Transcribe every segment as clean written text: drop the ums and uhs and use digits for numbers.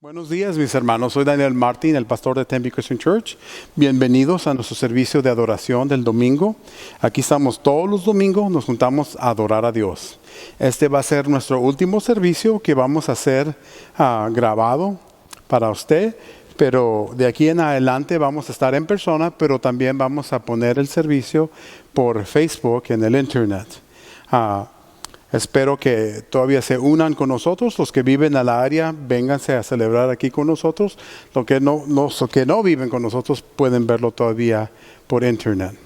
Buenos días, mis hermanos. Soy Daniel Martin, el pastor de Tempe Christian Church. Bienvenidos a nuestro servicio de adoración del domingo. Aquí estamos todos los domingos, nos juntamos a adorar a Dios. Este va a ser nuestro último servicio que vamos a hacer grabado para usted, pero de aquí en adelante vamos a estar en persona, pero también vamos a poner el servicio por Facebook en el Internet. Espero que todavía se unan con nosotros. Los que viven a la área, vénganse a celebrar aquí con nosotros. Los que no viven con nosotros pueden verlo todavía por internet.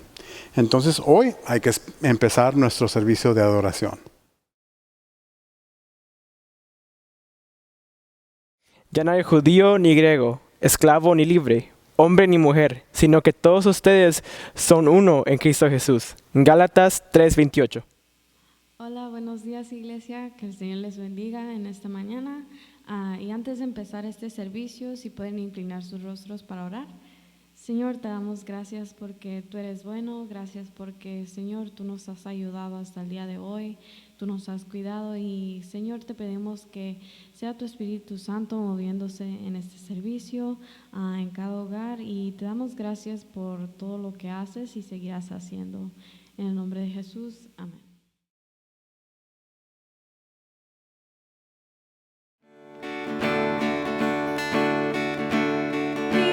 Entonces hoy hay que empezar nuestro servicio de adoración. Ya no hay judío ni griego, esclavo ni libre, hombre ni mujer, sino que todos ustedes son uno en Cristo Jesús. Gálatas 3:28. Hola, buenos días iglesia, que el Señor les bendiga en esta mañana. Y antes de empezar este servicio, si pueden inclinar sus rostros para orar. Señor, te damos gracias porque tú eres bueno, gracias porque Señor, tú nos has ayudado hasta el día de hoy, tú nos has cuidado y Señor, te pedimos que sea tu Espíritu Santo moviéndose en este servicio, en cada hogar y te damos gracias por todo lo que haces y seguirás haciendo. En el nombre de Jesús, amén. Me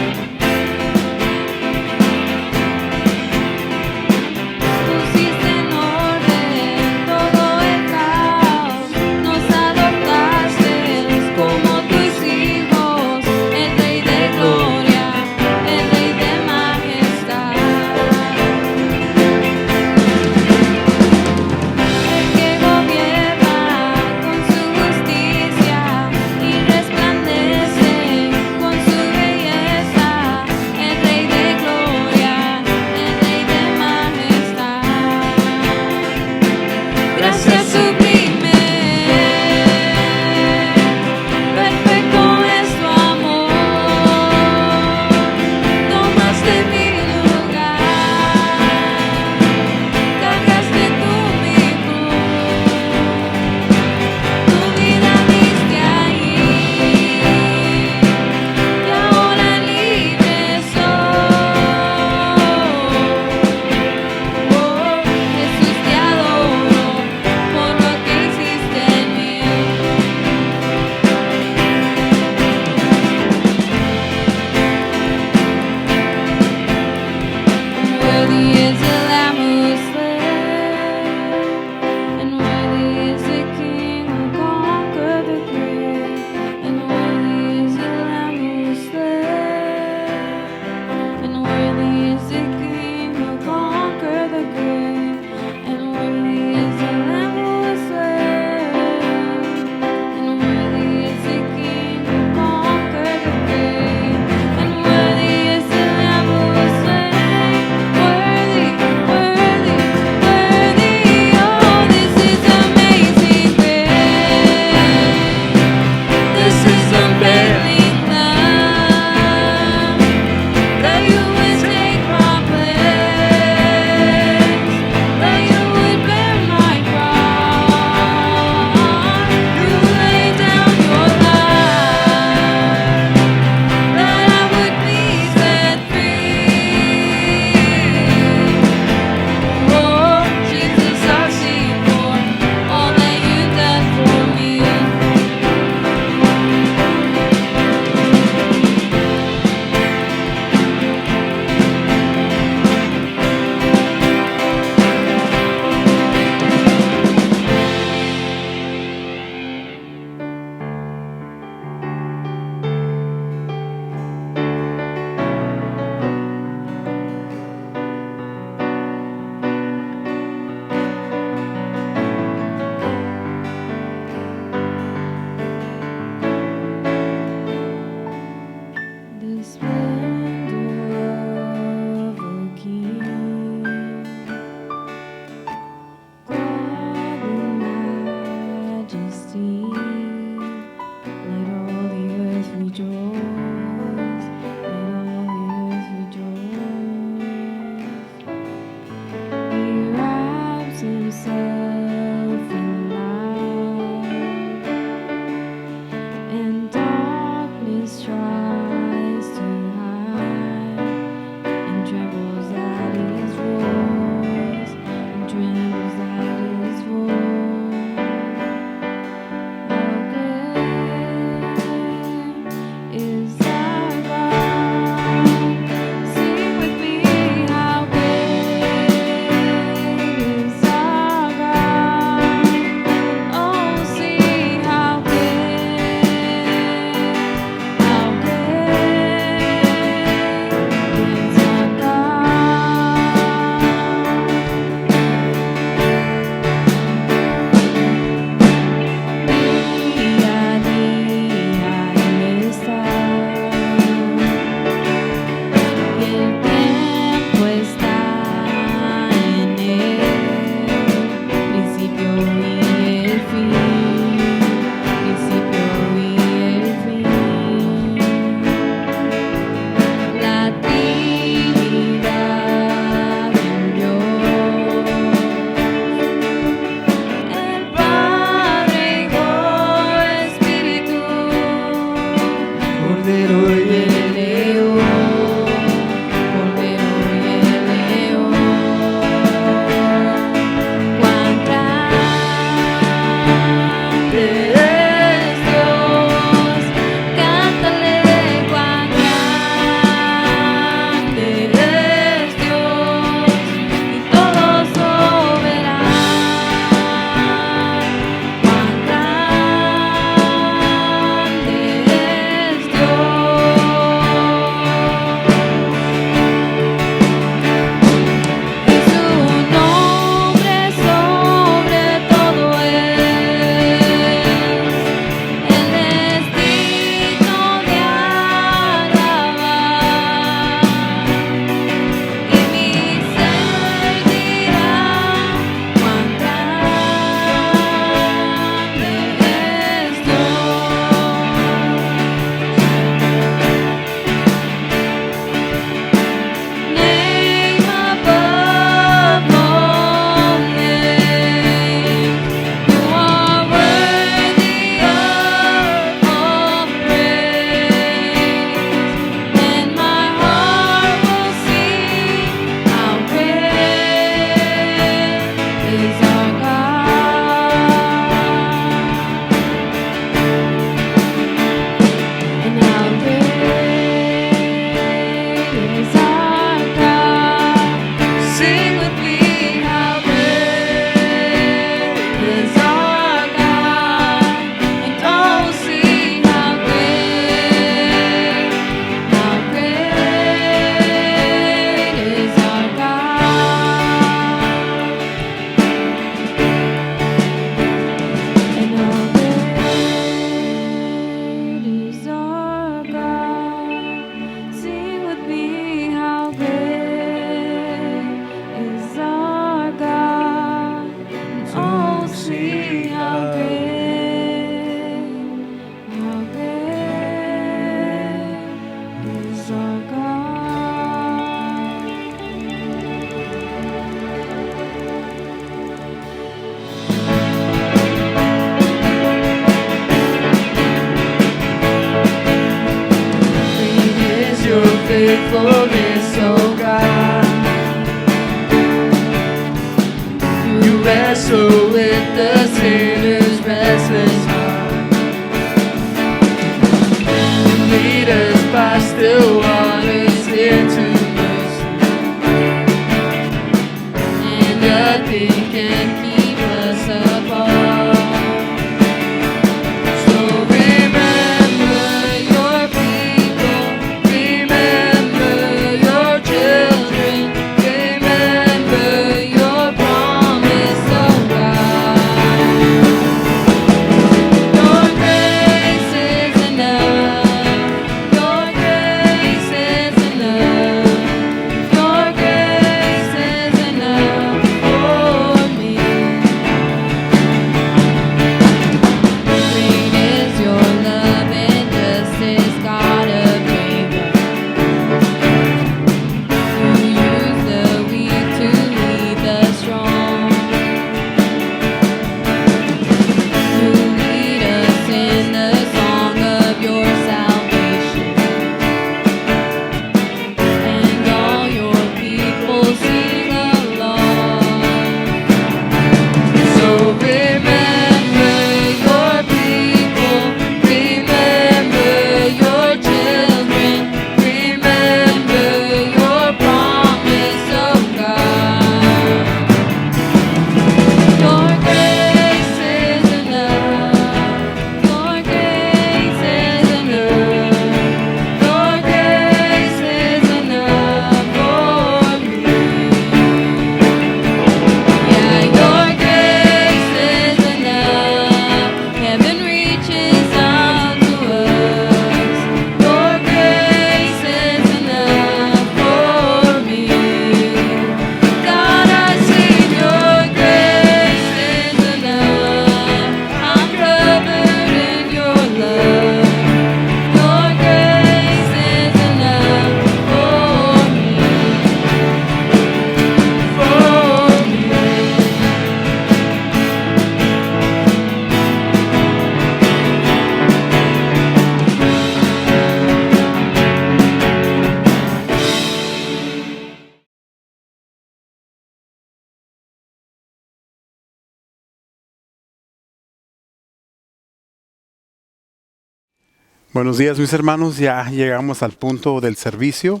Buenos días, mis hermanos. Ya llegamos al punto del servicio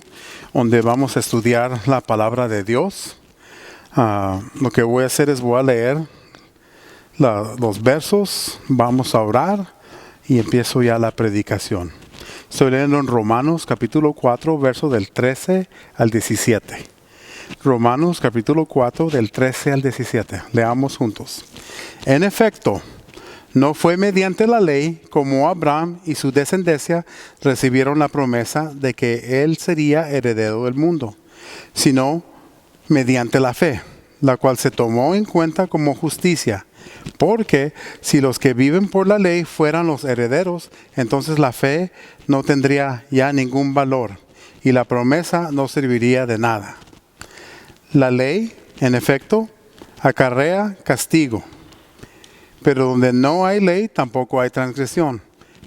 donde vamos a estudiar la palabra de Dios. Lo que voy a hacer es voy a leer los versos, vamos a orar y empiezo ya la predicación. Estoy leyendo en Romanos capítulo 4, verso del 13 al 17. Romanos capítulo 4 del 13 al 17. Leamos juntos. En efecto, no fue mediante la ley como Abraham y su descendencia recibieron la promesa de que él sería heredero del mundo, sino mediante la fe, la cual se tomó en cuenta como justicia. Porque si los que viven por la ley fueran los herederos, entonces la fe no tendría ya ningún valor y la promesa no serviría de nada. La ley, en efecto, acarrea castigo. Pero donde no hay ley, tampoco hay transgresión.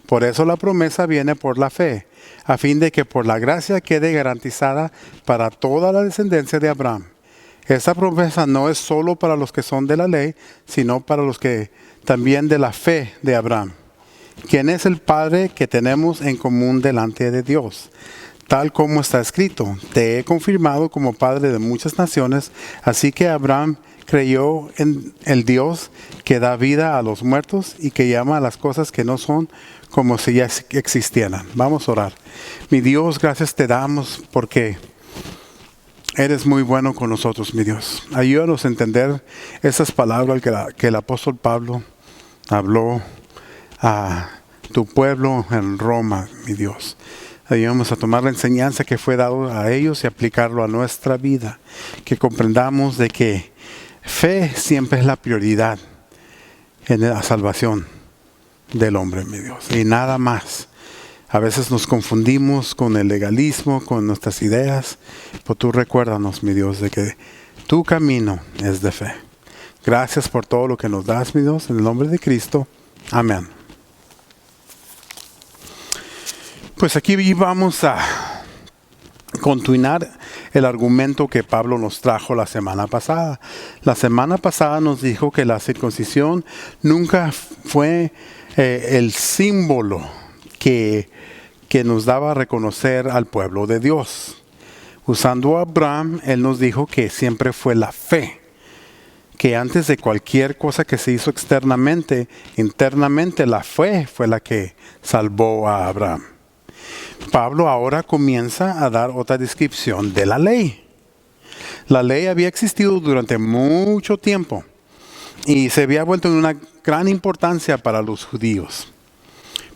Por eso la promesa viene por la fe, a fin de que por la gracia quede garantizada para toda la descendencia de Abraham. Esta promesa no es solo para los que son de la ley, sino para los que también de la fe de Abraham, quien es el Padre que tenemos en común delante de Dios. Tal como está escrito, te he confirmado como Padre de muchas naciones, así que Abraham creyó en el Dios que da vida a los muertos y que llama a las cosas que no son como si ya existieran. Vamos a orar. Mi Dios, gracias te damos porque eres muy bueno con nosotros, mi Dios. Ayúdanos a entender esas palabras que el apóstol Pablo habló a tu pueblo en Roma, mi Dios. Ayúdanos a tomar la enseñanza que fue dado a ellos y aplicarlo a nuestra vida. Que comprendamos de que fe siempre es la prioridad en la salvación del hombre, mi Dios. Y nada más. A veces nos confundimos con el legalismo, con nuestras ideas. Pero tú recuérdanos, mi Dios, de que tu camino es de fe. Gracias por todo lo que nos das, mi Dios. En el nombre de Cristo. Amén. Pues aquí vamos a continuar el argumento que Pablo nos trajo la semana pasada. La semana pasada nos dijo que la circuncisión nunca fue el símbolo que nos daba a reconocer al pueblo de Dios. Usando a Abraham, él nos dijo que siempre fue la fe. Que antes de cualquier cosa que se hizo externamente, internamente la fe fue la que salvó a Abraham. Pablo ahora comienza a dar otra descripción de la ley. La ley había existido durante mucho tiempo y se había vuelto de una gran importancia para los judíos.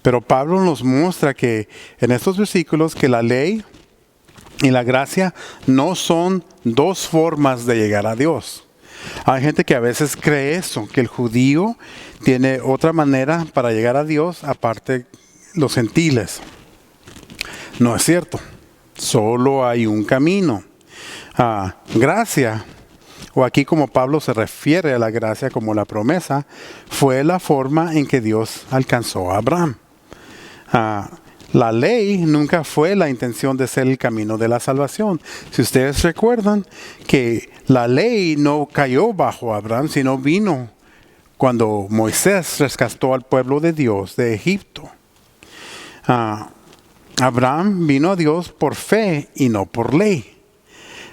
Pero Pablo nos muestra que en estos versículos que la ley y la gracia no son dos formas de llegar a Dios. Hay gente que a veces cree eso, que el judío tiene otra manera para llegar a Dios aparte los gentiles. No es cierto. Solo hay un camino. Gracia, o aquí como Pablo se refiere a la gracia como la promesa, fue la forma en que Dios alcanzó a Abraham. La ley nunca fue la intención de ser el camino de la salvación. Si ustedes recuerdan que la ley no cayó bajo Abraham, sino vino cuando Moisés rescató al pueblo de Dios de Egipto. Abraham vino a Dios por fe y no por ley.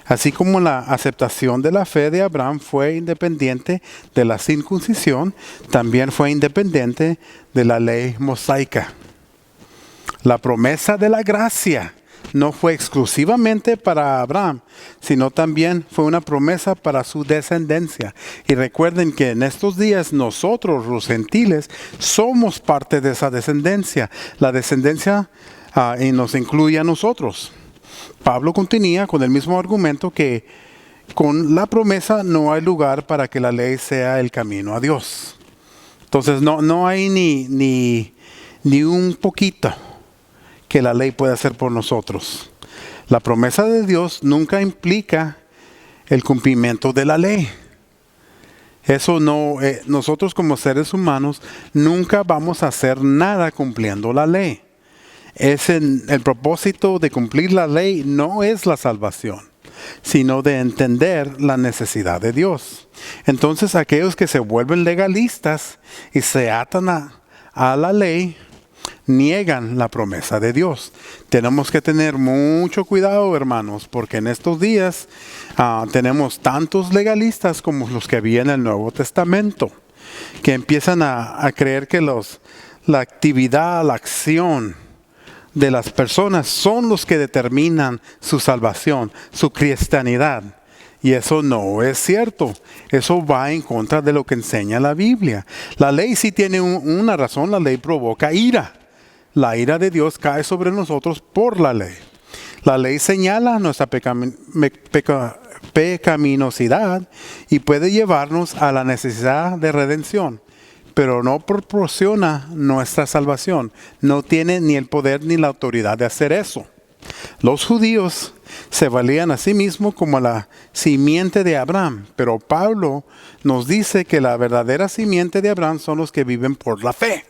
Así como la aceptación de la fe de Abraham fue independiente de la circuncisión, también fue independiente de la ley mosaica. La promesa de la gracia no fue exclusivamente para Abraham, sino también fue una promesa para su descendencia. Y recuerden que en estos días nosotros, los gentiles, somos parte de esa descendencia. La descendencia y nos incluye a nosotros. Pablo continúa con el mismo argumento que con la promesa no hay lugar para que la ley sea el camino a Dios. Entonces no hay ni un poquito que la ley pueda hacer por nosotros. La promesa de Dios nunca implica el cumplimiento de la ley. Eso no, nosotros como seres humanos nunca vamos a hacer nada cumpliendo la ley. El propósito de cumplir la ley no es la salvación, sino de entender la necesidad de Dios. Entonces aquellos que se vuelven legalistas y se atan a la ley, niegan la promesa de Dios. Tenemos que tener mucho cuidado, hermanos, porque en estos días tenemos tantos legalistas como los que había en el Nuevo Testamento, que empiezan a creer que la actividad, la acción de las personas son los que determinan su salvación, su cristianidad. Y eso no es cierto. Eso va en contra de lo que enseña la Biblia. La ley sí tiene una razón. La ley provoca ira. La ira de Dios cae sobre nosotros por la ley. La ley señala nuestra pecaminosidad y puede llevarnos a la necesidad de redención, pero no proporciona nuestra salvación. No tiene ni el poder ni la autoridad de hacer eso. Los judíos se valían a sí mismos como la simiente de Abraham, pero Pablo nos dice que la verdadera simiente de Abraham son los que viven por la fe.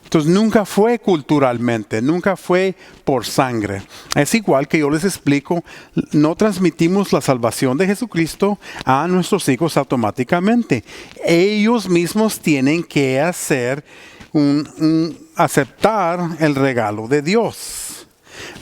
Entonces nunca fue culturalmente, nunca fue por sangre. Es igual que yo les explico, no transmitimos la salvación de Jesucristo a nuestros hijos automáticamente. Ellos mismos tienen que aceptar el regalo de Dios.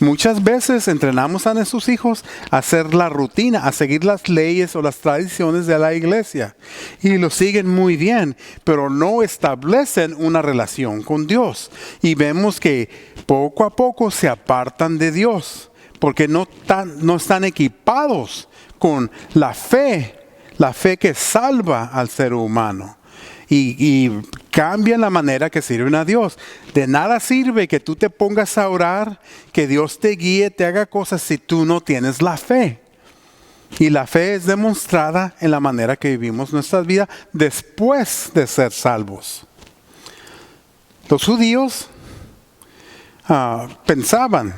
Muchas veces entrenamos a nuestros hijos a hacer la rutina, a seguir las leyes o las tradiciones de la iglesia. Y lo siguen muy bien, pero no establecen una relación con Dios. Y vemos que poco a poco se apartan de Dios, porque no están equipados con la fe que salva al ser humano. Y cambian la manera que sirven a Dios. De nada sirve que tú te pongas a orar, que Dios te guíe, te haga cosas si tú no tienes la fe. Y la fe es demostrada en la manera que vivimos nuestras vidas después de ser salvos. Los judíos pensaban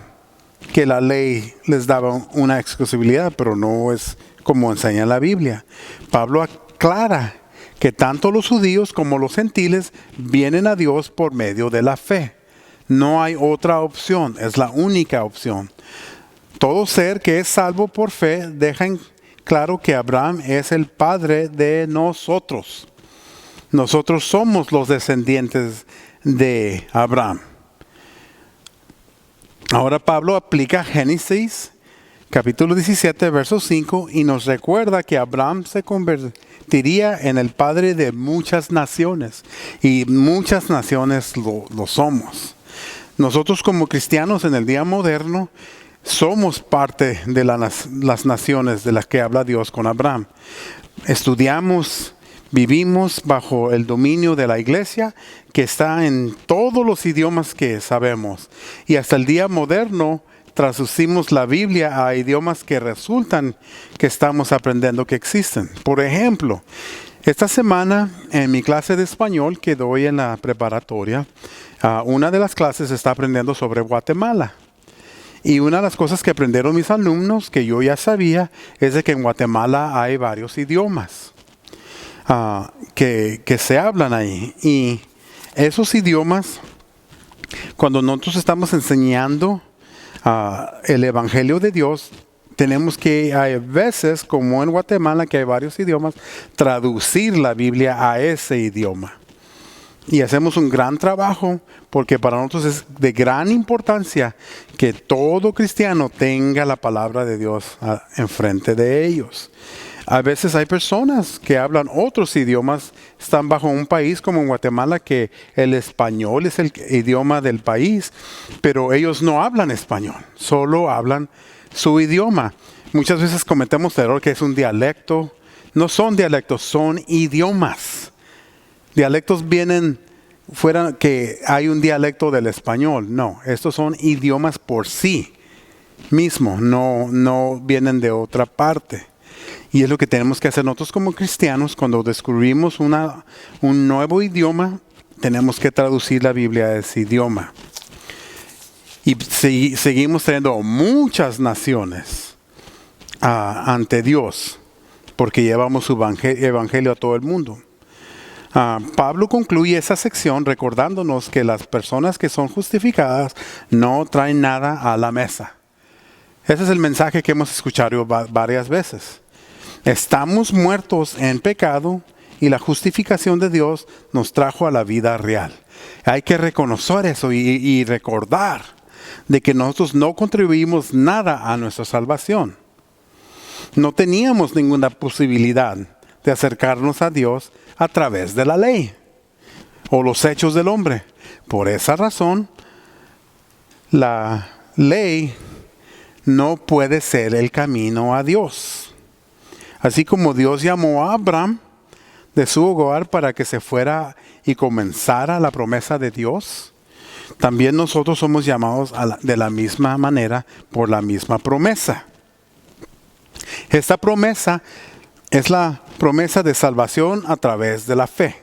que la ley les daba una exclusividad, pero no es como enseña la Biblia. Pablo aclara que tanto los judíos como los gentiles vienen a Dios por medio de la fe. No hay otra opción, es la única opción. Todo ser que es salvo por fe deja en claro que Abraham es el padre de nosotros. Nosotros somos los descendientes de Abraham. Ahora Pablo aplica Génesis capítulo 17, verso 5 y nos recuerda que Abraham se convertiría en el padre de muchas naciones y muchas naciones lo somos. Nosotros como cristianos en el día moderno somos parte de las naciones de las que habla Dios con Abraham. Estudiamos, vivimos bajo el dominio de la iglesia que está en todos los idiomas que sabemos y hasta el día moderno traducimos la Biblia a idiomas que resultan que estamos aprendiendo que existen. Por ejemplo, esta semana en mi clase de español que doy en la preparatoria, una de las clases está aprendiendo sobre Guatemala. Y una de las cosas que aprendieron mis alumnos, que yo ya sabía, es de que en Guatemala hay varios idiomas que se hablan ahí. Y esos idiomas, cuando nosotros estamos enseñando el Evangelio de Dios, tenemos que, hay veces, como en Guatemala, que hay varios idiomas, traducir la Biblia a ese idioma. Y hacemos un gran trabajo porque para nosotros es de gran importancia que todo cristiano tenga la palabra de Dios enfrente de ellos. A veces hay personas que hablan otros idiomas, están bajo un país como en Guatemala que el español es el idioma del país, pero ellos no hablan español, solo hablan su idioma. Muchas veces cometemos el error que es un dialecto. No son dialectos, son idiomas. Dialectos vienen fuera que hay un dialecto del español. No, estos son idiomas por sí mismos, no vienen de otra parte. Y es lo que tenemos que hacer nosotros como cristianos cuando descubrimos un nuevo idioma, tenemos que traducir la Biblia a ese idioma. Y seguimos teniendo muchas naciones ante Dios, porque llevamos su evangelio a todo el mundo. Pablo concluye esa sección recordándonos que las personas que son justificadas no traen nada a la mesa. Ese es el mensaje que hemos escuchado varias veces. Estamos muertos en pecado y la justificación de Dios nos trajo a la vida real. Hay que reconocer eso y recordar de que nosotros no contribuimos nada a nuestra salvación. No teníamos ninguna posibilidad de acercarnos a Dios a través de la ley o los hechos del hombre. Por esa razón, la ley no puede ser el camino a Dios. Así como Dios llamó a Abraham de su hogar para que se fuera y comenzara la promesa de Dios, también nosotros somos llamados de la misma manera por la misma promesa. Esta promesa es la promesa de salvación a través de la fe.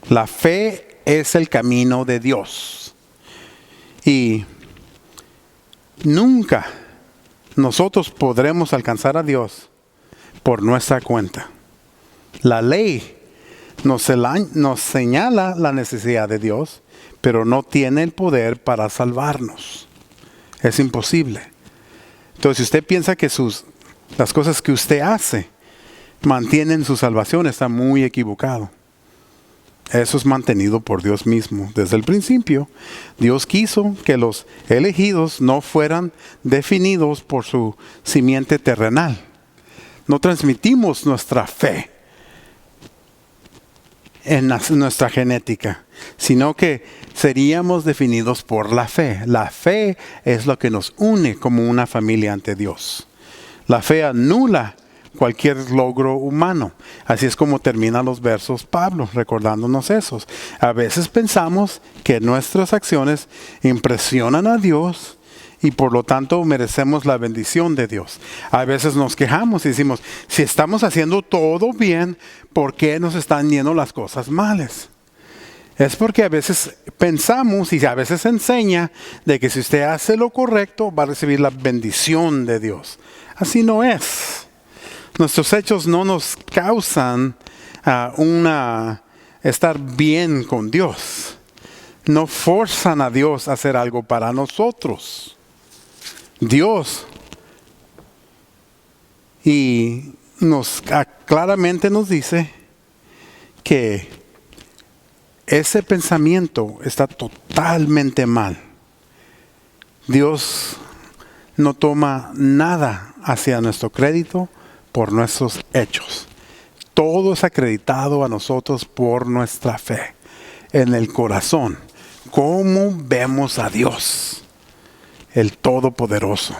La fe es el camino de Dios. Y nunca nosotros podremos alcanzar a Dios por nuestra cuenta. La ley nos señala la necesidad de Dios, pero no tiene el poder para salvarnos. Es imposible. Entonces, si usted piensa que las cosas que usted hace mantienen su salvación, está muy equivocado. Eso es mantenido por Dios mismo. Desde el principio, Dios quiso que los elegidos no fueran definidos por su simiente terrenal. No transmitimos nuestra fe en nuestra genética, sino que seríamos definidos por la fe. La fe es lo que nos une como una familia ante Dios. La fe anula cualquier logro humano. Así es como terminan los versos Pablo, recordándonos esos. A veces pensamos que nuestras acciones impresionan a Dios y por lo tanto merecemos la bendición de Dios. A veces nos quejamos y decimos, si estamos haciendo todo bien, ¿por qué nos están yendo las cosas malas? Es porque a veces pensamos y a veces se enseña de que si usted hace lo correcto va a recibir la bendición de Dios. Así no es. Nuestros hechos no nos causan estar bien con Dios. No forzan a Dios a hacer algo para nosotros. Dios claramente nos dice que ese pensamiento está totalmente mal. Dios no toma nada hacia nuestro crédito por nuestros hechos. Todo es acreditado a nosotros por nuestra fe en el corazón. ¿Cómo vemos a Dios, el Todopoderoso?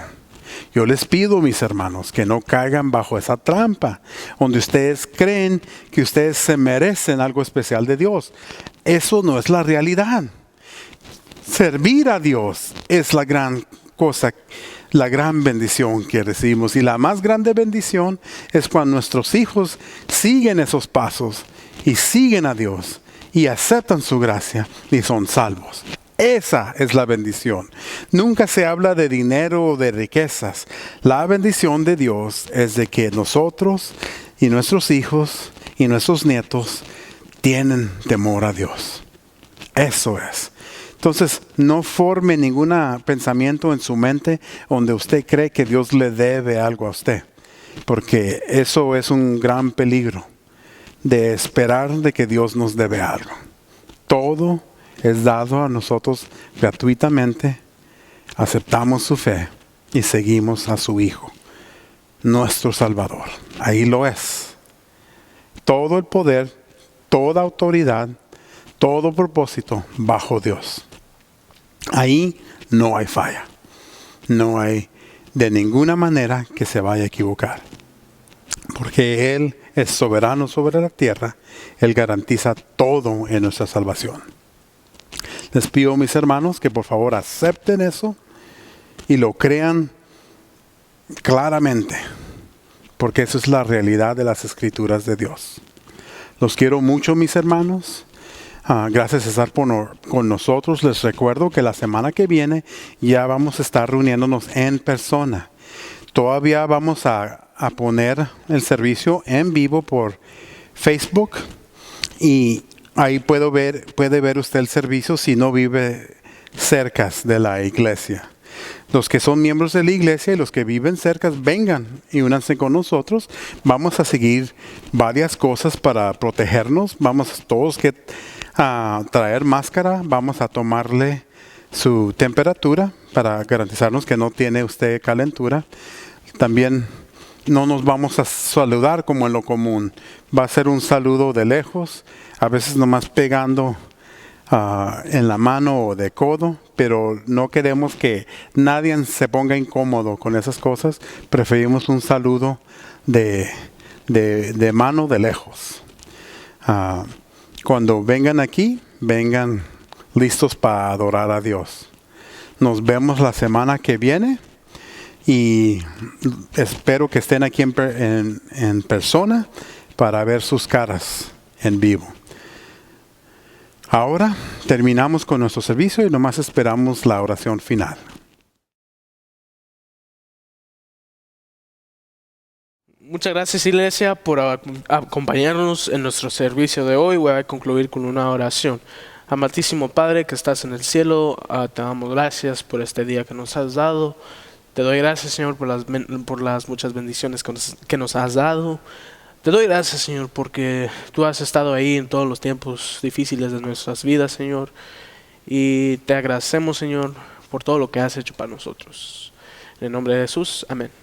Yo les pido, mis hermanos, que no caigan bajo esa trampa, donde ustedes creen que ustedes se merecen algo especial de Dios. Eso no es la realidad. Servir a Dios es la gran cosa, la gran bendición que recibimos. Y la más grande bendición es cuando nuestros hijos siguen esos pasos y siguen a Dios y aceptan su gracia y son salvos. Esa es la bendición. Nunca se habla de dinero o de riquezas. La bendición de Dios es de que nosotros y nuestros hijos y nuestros nietos tienen temor a Dios. Eso es. Entonces, no forme ningún pensamiento en su mente donde usted cree que Dios le debe algo a usted. Porque eso es un gran peligro de esperar de que Dios nos debe algo. Todo es dado a nosotros gratuitamente, aceptamos su fe y seguimos a su Hijo, nuestro Salvador. Ahí lo es. Todo el poder, toda autoridad, todo propósito bajo Dios. Ahí no hay falla. No hay de ninguna manera que se vaya a equivocar. Porque Él es soberano sobre la tierra. Él garantiza todo en nuestra salvación. Les pido, mis hermanos, que por favor acepten eso y lo crean claramente, porque eso es la realidad de las Escrituras de Dios. Los quiero mucho, mis hermanos. Gracias a estar con nosotros. Les recuerdo que la semana que viene ya vamos a estar reuniéndonos en persona. Todavía vamos a poner el servicio en vivo por Facebook y ahí puede ver usted el servicio si no vive cerca de la iglesia. Los que son miembros de la iglesia y los que viven cerca, vengan y únanse con nosotros. Vamos a seguir varias cosas para protegernos. Vamos todos que traer máscara. Vamos a tomarle su temperatura para garantizarnos que no tiene usted calentura. También no nos vamos a saludar como en lo común. Va a ser un saludo de lejos, a veces nomás pegando en la mano o de codo, pero no queremos que nadie se ponga incómodo con esas cosas. Preferimos un saludo de mano de lejos. Cuando vengan aquí, vengan listos para adorar a Dios. Nos vemos la semana que viene y espero que estén aquí en persona para ver sus caras en vivo. Ahora terminamos con nuestro servicio y nomás esperamos la oración final. Muchas gracias, iglesia, por acompañarnos en nuestro servicio de hoy. Voy a concluir con una oración. Amantísimo Padre que estás en el cielo, te damos gracias por este día que nos has dado. Te doy gracias, Señor, por las muchas bendiciones que nos has dado. Te doy gracias, Señor, porque tú has estado ahí en todos los tiempos difíciles de nuestras vidas, Señor. Y te agradecemos, Señor, por todo lo que has hecho para nosotros. En el nombre de Jesús, amén.